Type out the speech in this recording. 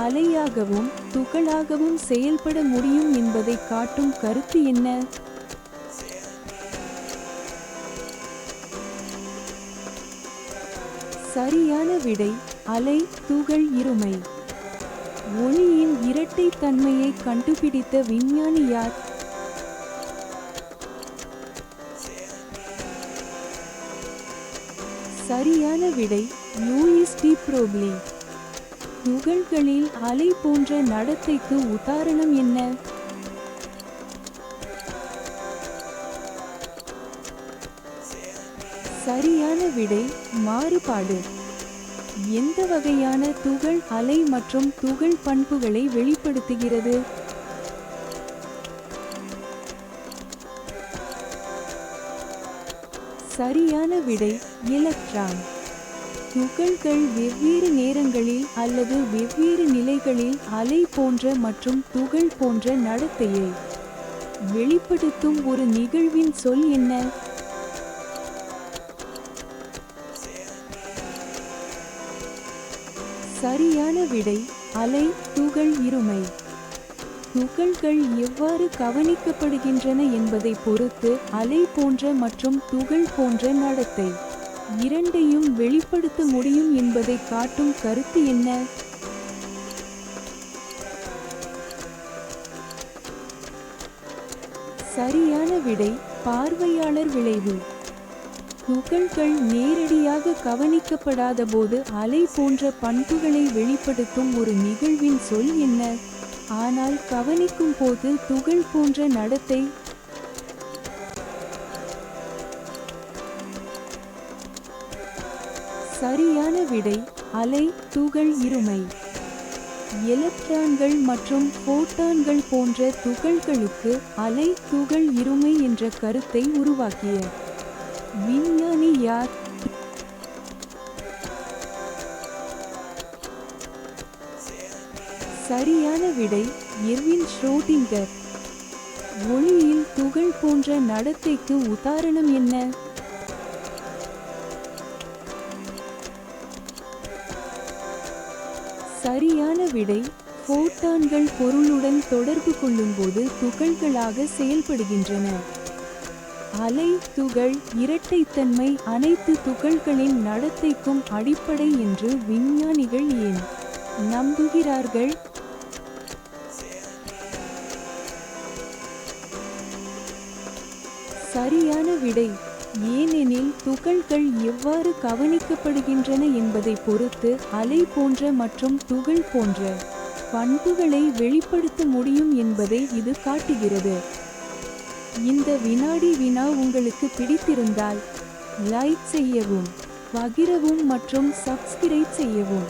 அலையாகவும் துகளாகவும் செயல்பட முடியும் என்பதை காட்டும் கருத்து என்ன? சரியான விடை அலை துகள் இருமை. ஒளியின் இரட்டை தன்மையை கண்டுபிடித்த விஞ்ஞானி யார்? சரியான விடை லூயிஸ் டி ப்ரோக்லி. துகள்களில் அலை போன்ற நடத்தைக்கு உதாரணம் என்ன? சரியான விடை மாறுபாடு. எந்த வகையான துகள் அலை மற்றும் துகள் பண்புகளை வெளிப்படுத்துகிறது? சரியான விடை எலக்ட்ரான். துகள்கள் வெவ்வேறு நேரங்களில் அல்லது வெவ்வேறு நிலைகளில் அலை போன்ற மற்றும் துகள் போன்ற நடத்தையை வெளிப்படுத்தும் ஒரு நிகழ்வின் சொல் என்ன? சரியான விடை அலை துகள் இருமை. துகள்கள் எவ்வாறு கவனிக்கப்படுகின்றன என்பதை பொறுத்து அலை போன்ற மற்றும் துகள் போன்ற நடத்தை இரண்டையும் வெளிப்படுத்த முடியும் என்பதை காட்டும் கருத்து என்ன? சரியான விடை பார்வையாளர் விளைவு. துகள்கள் நேரடியாக கவனிக்கப்படாத போது அலை போன்ற பண்புகளை வெளிப்படுத்தும் ஒரு நிகழ்வின் சொல் என்ன? ஆனால் கவனிக்கும் போது துகள் போன்ற நடத்தை. சரியான விடை அலை துகள் இருமை. எலக்ட்ரான்கள் மற்றும் புரோட்டான்கள் போன்ற துகள்களுக்கு அலை துகள் இருமை என்ற கருத்தை உருவாக்கிய விஞ்ஞானி யார்? சரியான விடை எர்வின் ஷ்ரோடிங்கர். ஒளியில் துகள் போன்ற நடத்தைக்கு உதாரணம் என்ன? சரியான விடை புரோட்டான்கள் பொருளுடன் தொடர்பு கொள்ளும்போது துகள்களாக செயல்படுகின்றன. அலை துகள் இரட்டைத்தன்மை அனைத்து துகள்களின் நடத்தைக்கும் அடிப்படை என்று விஞ்ஞானிகள் ஏன் நம்புகிறார்கள்? சரியான விடை ஏனெனில் துகள்கள் எவ்வாறு கவனிக்கப்படுகின்றன என்பதை பொறுத்து அலை போன்ற மற்றும் துகள் போன்ற பண்புகளை வெளிப்படுத்த முடியும் என்பதை இது காட்டுகிறது. இந்த வினாடி வினா உங்களுக்கு பிடித்திருந்தால் லைக் செய்யவும், பகிரவும் மற்றும் சப்ஸ்கிரைப் செய்யவும்.